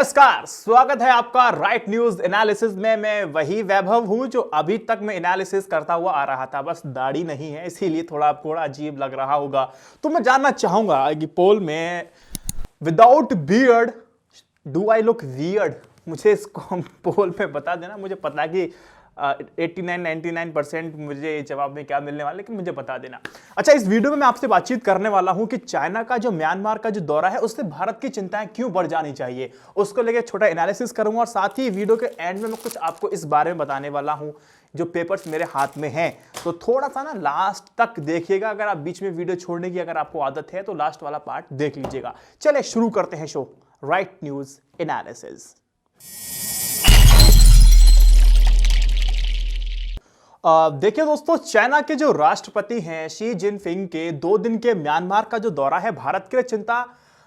नमस्कार, स्वागत है आपका राइट न्यूज एनालिसिस में। मैं वही वैभव हूं जो अभी तक मैं एनालिसिस करता हुआ आ रहा था, बस दाढ़ी नहीं है इसीलिए थोड़ा अजीब लग रहा होगा। तो मैं जानना चाहूंगा कि पोल में without beard do I look weird? मुझे इसको पोल में बता देना। मुझे पता है कि 89-99% मुझे जवाब में क्या मिलने वाला, लेकिन मुझे बता देना। अच्छा, इस वीडियो में मैं आपसे बातचीत करने वाला हूं कि चाइना का जो म्यांमार का जो दौरा है उससे भारत की चिंताएं क्यों बढ़ जानी चाहिए, उसको लेकर छोटा एनालिसिस करूंगा और साथ ही वीडियो के एंड में मैं कुछ आपको इस बारे में बताने वाला हूं जो पेपर्स मेरे हाथ में हैं। तो थोड़ा सा ना लास्ट तक देखिएगा। अगर आप बीच में वीडियो छोड़ने की अगर आपको आदत है तो लास्ट वाला पार्ट देख लीजिएगा। चलिए शुरू करते हैं शो राइट न्यूज एनालिसिस। देखिए दोस्तों, चाइना के जो राष्ट्रपति हैं शी जिनपिंग के 2 दिन के म्यांमार का जो दौरा है भारत के लिए चिंता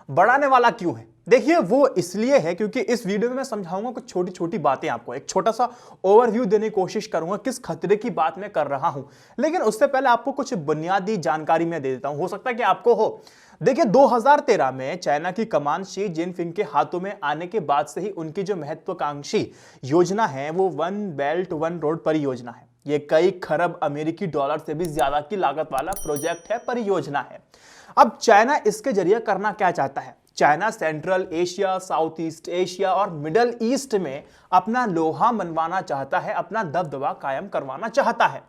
बढ़ाने वाला क्यों है? देखिए, वो इसलिए है क्योंकि इस वीडियो में मैं समझाऊंगा कुछ छोटी छोटी बातें, आपको एक छोटा सा ओवरव्यू देने की कोशिश करूंगा किस खतरे की बात मैं कर रहा हूं। लेकिन उससे पहले आपको कुछ बुनियादी जानकारी मैं दे देता हूं, हो सकता है कि आपको हो। देखिए, 2013 में चाइना की कमान शी जिनपिंग के हाथों में आने के बाद से ही उनकी जो महत्वाकांक्षी योजना है वो वन बेल्ट वन रोड परियोजना है। ये कई खरब अमेरिकी डॉलर से भी ज्यादा की लागत वाला प्रोजेक्ट है, परियोजना है। अब चाइना इसके जरिए करना क्या चाहता है? China central Asia, south east Asia और मिडल ईस्ट में अपना लोहा मनवाना चाहता है, अपना दबदबा कायम करवाना चाहता है।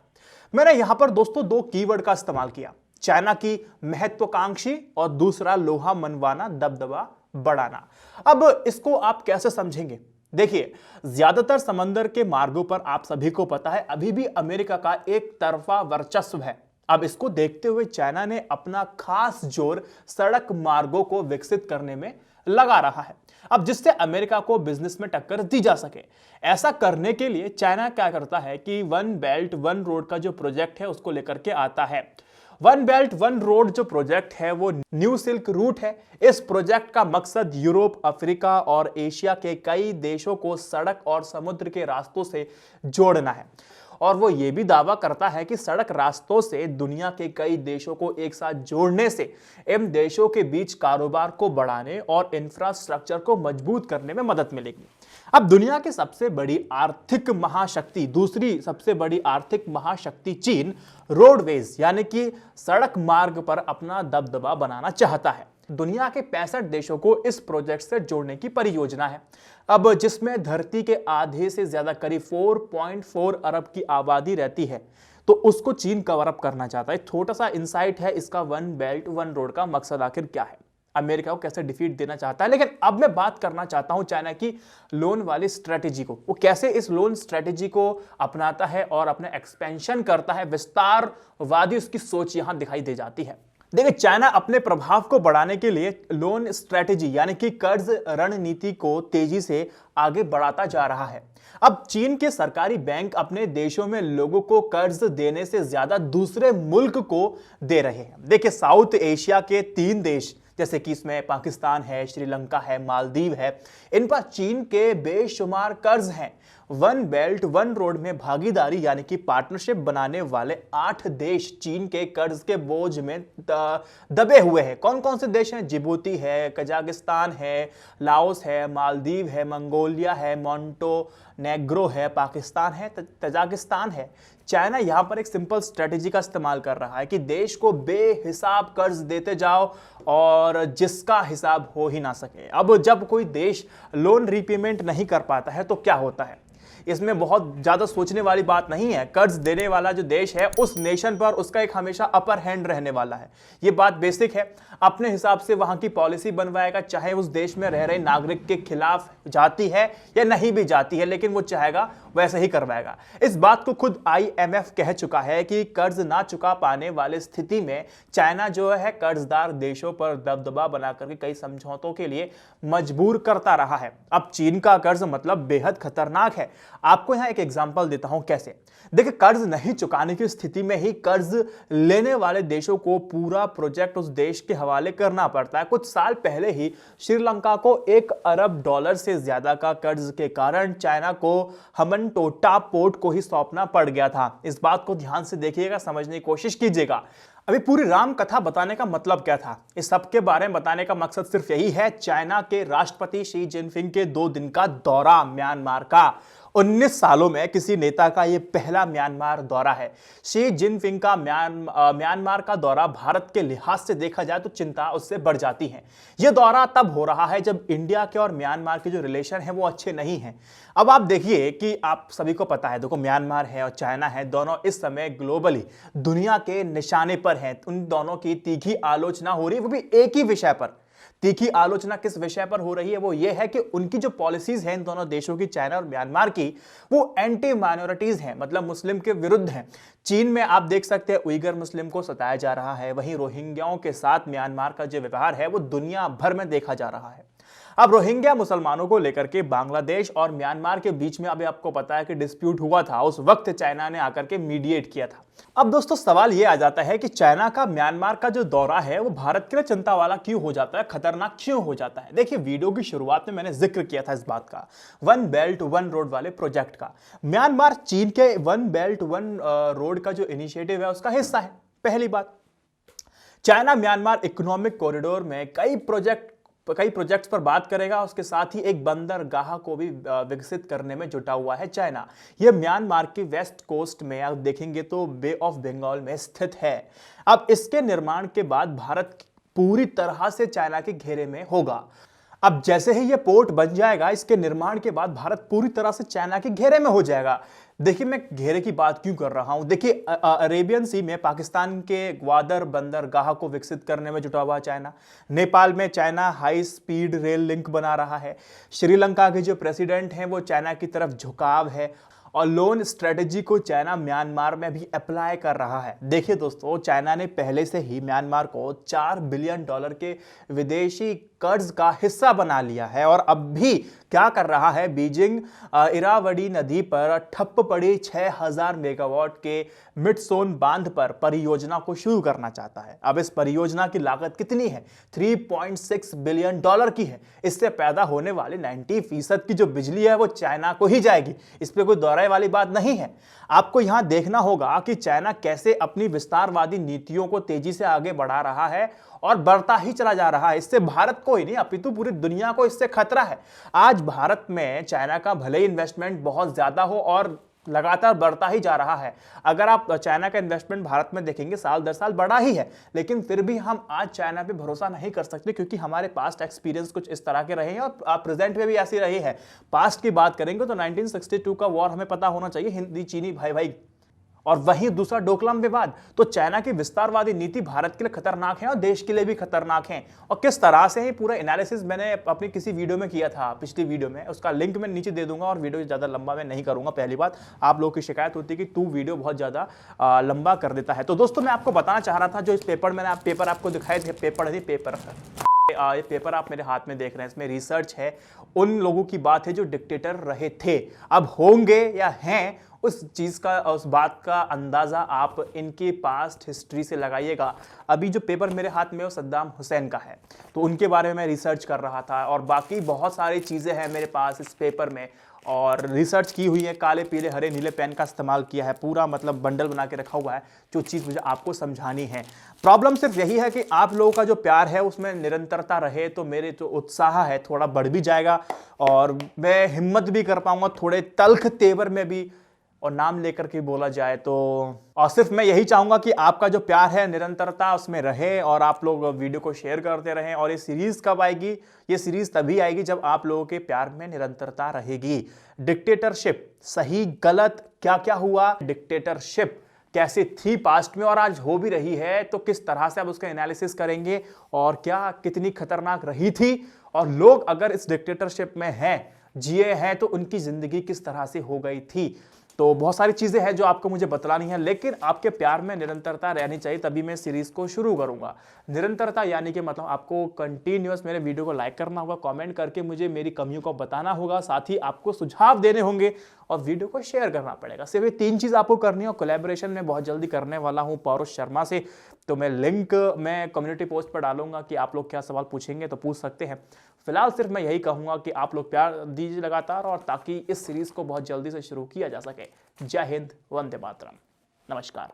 मैंने यहां पर दोस्तों 2 कीवर्ड का इस्तेमाल किया, चाइना की महत्वाकांक्षी और दूसरा लोहा मनवाना, दबदबा बढ़ाना। अब इसको आप कैसे समझेंगे? देखिए, ज्यादातर समंदर के मार्गों पर आप सभी को पता है अभी भी अमेरिका का एक तरफा वर्चस्व है। अब इसको देखते हुए चाइना ने अपना खास जोर सड़क मार्गों को विकसित करने में लगा रहा है, अब जिससे अमेरिका को बिजनेस में टक्कर दी जा सके। ऐसा करने के लिए चाइना क्या करता है कि वन बेल्ट वन रोड का जो प्रोजेक्ट है उसको लेकर के आता है। वन बेल्ट वन रोड जो प्रोजेक्ट है वो न्यू सिल्क रूट है। इस प्रोजेक्ट का मकसद यूरोप, अफ्रीका और एशिया के कई देशों को सड़क और समुद्र के रास्तों से जोड़ना है। और वो ये भी दावा करता है कि सड़क रास्तों से दुनिया के कई देशों को एक साथ जोड़ने से इन देशों के बीच कारोबार को बढ़ाने और इंफ्रास्ट्रक्चर को मजबूत करने में मदद मिलेगी। अब दुनिया की सबसे बड़ी आर्थिक महाशक्ति, दूसरी सबसे बड़ी आर्थिक महाशक्ति चीन रोडवेज यानी कि सड़क मार्ग पर अपना दबदबा बनाना चाहता है। दुनिया के 65 देशों को इस प्रोजेक्ट से जोड़ने की परियोजना है, अब जिसमें धरती के आधे से ज्यादा करीब 4.4 अरब की आबादी रहती है, तो उसको चीन कवर अप करना चाहता है। छोटा सा इंसाइट है इसका वन बेल्ट वन रोड का मकसद आखिर क्या है, अमेरिका को कैसे डिफीट देना चाहता है। लेकिन अब मैं बात करना चाहता हूं चाइना की लोन वाली स्ट्रेटेजी को, वो कैसे इस लोन स्ट्रेटेजी को अपनाता है और अपना एक्सपेंशन करता है। विस्तारवादी उसकी सोच यहां दिखाई दे जाती है। देखिए, चाइना अपने प्रभाव को बढ़ाने के लिए लोन स्ट्रेटेजी यानी कि कर्ज रणनीति को तेजी से आगे बढ़ाता जा रहा है। अब चीन के सरकारी बैंक अपने देशों में लोगों को कर्ज देने से ज्यादा दूसरे मुल्क को दे रहे हैं। देखिए, साउथ एशिया के 3 देश जैसे कि इसमें पाकिस्तान है, श्रीलंका है, मालदीव है, इन पर चीन के बेशुमार कर्ज हैं। वन बेल्ट वन रोड में भागीदारी यानी कि पार्टनरशिप बनाने वाले 8 देश चीन के कर्ज के बोझ में दबे हुए हैं। कौन कौन से देश हैं? जिबूती है, कजाकिस्तान है, लाओस है, मालदीव है, मंगोलिया है, मोंटेनेग्रो है, पाकिस्तान है, तजाकिस्तान है। चाइना यहां पर एक सिंपल स्ट्रेटेजी का इस्तेमाल कर रहा है कि देश को बेहिसाब कर्ज देते जाओ और जिसका हिसाब हो ही ना सके। अब जब कोई देश लोन रीपेमेंट नहीं कर पाता है तो क्या होता है? इसमें बहुत ज्यादा सोचने वाली बात नहीं है। कर्ज देने वाला जो देश है उस नेशन पर उसका एक हमेशा अपर हैंड रहने वाला है, ये बात बेसिक है। अपने हिसाब से वहां की पॉलिसी बनवाएगा, चाहे उस देश में रह रहे नागरिक के खिलाफ जाती है या नहीं भी जाती है, लेकिन वो चाहेगा वैसे ही करवाएगा। इस बात को खुद IMF कह चुका है कि कर्ज ना चुका पाने वाली स्थिति में चाइना जो है कर्जदार देशों पर दबदबा बनाकर के कई समझौतों के लिए मजबूर करता रहा है। अब चीन का कर्ज मतलब बेहद खतरनाक है। आपको यहां एक एग्जांपल देता हूं कैसे। देखिए, कर्ज नहीं चुकाने की स्थिति में ही कर्ज लेने वाले देशों को पूरा प्रोजेक्ट उस देश के हवाले करना पड़ता है। कुछ साल पहले ही श्रीलंका को $1 अरब से ज्यादा का कर्ज के कारण चाइना को हम्बनटोटा पोर्ट को ही सौंपना पड़ गया था। इस बात को ध्यान से देखिएगा, समझने की कोशिश कीजिएगा। अभी पूरी राम कथा बताने का मतलब क्या था? इस सब के बारे में बताने का मकसद सिर्फ यही है, चाइना के राष्ट्रपति शी जिनपिंग के 2 दिन का दौरा म्यांमार का। 19 सालों में किसी नेता का यह पहला म्यांमार दौरा है। शी जिनपिंग का म्यांमार का दौरा भारत के लिहाज से देखा जाए तो चिंता उससे बढ़ जाती है। यह दौरा तब हो रहा है जब इंडिया के और म्यांमार के जो रिलेशन है वो अच्छे नहीं हैं। अब आप देखिए कि आप सभी को पता है, देखो म्यांमार है और चाइना है, दोनों इस समय ग्लोबली दुनिया के निशाने पर हैं। उन दोनों की तीखी आलोचना हो रही है, वो भी एक ही विषय पर। तीखी आलोचना किस विषय पर हो रही है? वो ये है कि उनकी जो पॉलिसीज हैं इन दोनों देशों की, चाइना और म्यांमार की, वो एंटी माइनॉरिटीज हैं, मतलब मुस्लिम के विरुद्ध हैं। चीन में आप देख सकते हैं उइगर मुस्लिम को सताया जा रहा है, वहीं रोहिंग्याओं के साथ म्यांमार का जो व्यवहार है वो दुनिया भर में देखा जा रहा है। अब रोहिंग्या मुसलमानों को लेकर के बांग्लादेश और म्यांमार के बीच में अभी आपको पता है कि डिस्प्यूट हुआ था, उस वक्त चाइना ने आकर के मीडिएट किया था। अब दोस्तों सवाल यह आ जाता है कि चाइना का म्यांमार का जो दौरा है वो भारत के लिए चिंता वाला क्यों हो जाता है, खतरनाक क्यों हो जाता है? देखिए, वीडियो की शुरुआत में मैंने जिक्र किया था इस बात का, वन बेल्ट वन रोड वाले प्रोजेक्ट का। म्यांमार चीन के वन बेल्ट वन रोड का जो इनिशिएटिव है उसका हिस्सा है। पहली बात, चाइना म्यांमार इकोनॉमिक कॉरिडोर में कई प्रोजेक्ट्स पर बात करेगा, उसके साथ ही एक बंदरगाह को भी विकसित करने में जुटा हुआ है चाइना। यह म्यांमार की वेस्ट कोस्ट में आप देखेंगे तो बे ऑफ बंगाल में स्थित है। अब इसके निर्माण के बाद भारत पूरी तरह से चाइना के घेरे में होगा। अब जैसे ही यह पोर्ट बन जाएगा, इसके निर्माण के बाद भारत पूरी तरह से चाइना के घेरे में हो जाएगा। देखिए, मैं घेरे की बात क्यों कर रहा हूं? देखिए, अरेबियन सी में पाकिस्तान के ग्वादर बंदरगाह को विकसित करने में जुटा हुआ चाइना। नेपाल में China high speed rail link बना रहा है। श्रीलंका के जो प्रेसिडेंट हैं वो चाइना की तरफ झुकाव है और लोन स्ट्रेटेजी को चाइना म्यांमार में भी अप्लाई कर रहा है। देखिए दोस्तों, चाइना ने पहले से ही म्यांमार को $4 बिलियन के विदेशी कर्ज का हिस्सा बना लिया है और अब भी क्या कर रहा है, बीजिंग इरावदी नदी पर ठप पड़ी 6000 मेगावाट के मिडसोन बांध पर परियोजना को शुरू करना चाहता है। अब इस परियोजना की लागत कितनी है? $3.6 बिलियन की है। इससे पैदा होने वाली 90% की जो बिजली है वो चाइना को ही जाएगी। इस पे कोई दौराए वाली बात नहीं है। आपको यहां देखना होगा कि चाइना कैसे अपनी विस्तारवादी नीतियों को तेजी से आगे बढ़ा रहा है और बढ़ता ही चला जा रहा है। इससे भारत को ही नहीं अपितु पूरी दुनिया को इससे खतरा है। आज भारत में चाइना का भले ही इन्वेस्टमेंट बहुत ज्यादा हो और लगातार बढ़ता ही जा रहा है। अगर आप चाइना का इन्वेस्टमेंट भारत में देखेंगे, साल दर साल बढ़ा ही है, लेकिन फिर भी हम आज चाइना पे भरोसा नहीं कर सकते क्योंकि हमारे पास्ट एक्सपीरियंस कुछ इस तरह के रहे हैं और प्रेजेंट में भी ऐसी रही है। पास्ट की बात करेंगे तो 1962 का वॉर हमें पता होना चाहिए, हिंदी चीनी भाई भाई, और वहीं दूसरा डोकलाम विवाद। तो चाइना की विस्तारवादी नीति भारत के लिए खतरनाक है और देश के लिए भी खतरनाक है। और किस तरह से ही पूरा एनालिसिस मैंने अपनी किसी वीडियो में किया था, पिछली वीडियो में, उसका लिंक मैं नीचे दे दूंगा और वीडियो ज्यादा लंबा मैं नहीं करूंगा। पहली बात, आप लोगों की शिकायत होती है कि तू वीडियो बहुत ज्यादा लंबा कर देता है। तो दोस्तों मैं आपको बताना चाह रहा था, जो इस पेपर मैंने पेपर आपको दिखाए थे, ये पेपर आप मेरे हाथ में देख रहे हैं, इसमें रिसर्च है, उन लोगों की बात है जो डिक्टेटर रहे थे, अब होंगे या हैं, उस चीज का, उस बात का अंदाजा आप इनके पास्ट हिस्ट्री से लगाइएगा। अभी जो पेपर मेरे हाथ में वो सद्दाम हुसैन का है, तो उनके बारे में मैं रिसर्च कर रहा था और बाकी बहुत सारी चीजें हैं मेरे पास इस पेपर में और रिसर्च की हुई है। काले पीले हरे नीले पेन का इस्तेमाल किया है, पूरा मतलब बंडल बना के रखा हुआ है, जो चीज़ मुझे आपको समझानी है। प्रॉब्लम सिर्फ यही है कि आप लोगों का जो प्यार है उसमें निरंतरता रहे तो मेरे जो उत्साह है थोड़ा बढ़ भी जाएगा और मैं हिम्मत भी कर पाऊंगा थोड़े तल्ख तेवर में भी, और नाम लेकर के बोला जाए तो। और सिर्फ मैं यही चाहूंगा कि आपका जो प्यार है निरंतरता उसमें रहे और आप लोग वीडियो को शेयर करते रहें। और ये सीरीज कब आएगी? ये सीरीज तभी आएगी जब आप लोगों के प्यार में निरंतरता रहेगी। डिक्टेटरशिप, सही गलत, क्या क्या हुआ, डिक्टेटरशिप कैसे थी पास्ट में और आज हो भी रही है, तो किस तरह से आप उसका एनालिसिस करेंगे और क्या कितनी खतरनाक रही थी, और लोग अगर इस डिक्टेटरशिप में हैं, जिए हैं, तो उनकी जिंदगी किस तरह से हो गई थी। तो बहुत सारी चीजें हैं जो आपको मुझे बतलानी है, लेकिन आपके प्यार में निरंतरता रहनी चाहिए, तभी मैं सीरीज को शुरू करूंगा। निरंतरता यानी कि मतलब आपको कंटिन्यूअस मेरे वीडियो को लाइक करना होगा, कमेंट करके मुझे मेरी कमियों को बताना होगा, साथ ही आपको सुझाव देने होंगे और वीडियो को शेयर करना पड़ेगा। सिर्फ ये 3 चीज आपको करनी है और कोलैबोरेशन में बहुत जल्दी करने वाला हूं पौरुष शर्मा से। तो मैं लिंक मैं कम्युनिटी पोस्ट पर डालूंगा कि आप लोग क्या सवाल पूछेंगे तो पूछ सकते हैं। फिलहाल सिर्फ मैं यही कहूंगा कि आप लोग प्यार दीजिए लगातार, और ताकि इस सीरीज को बहुत जल्दी से शुरू किया जा सके। जय हिंद, वंदे मातरम, नमस्कार।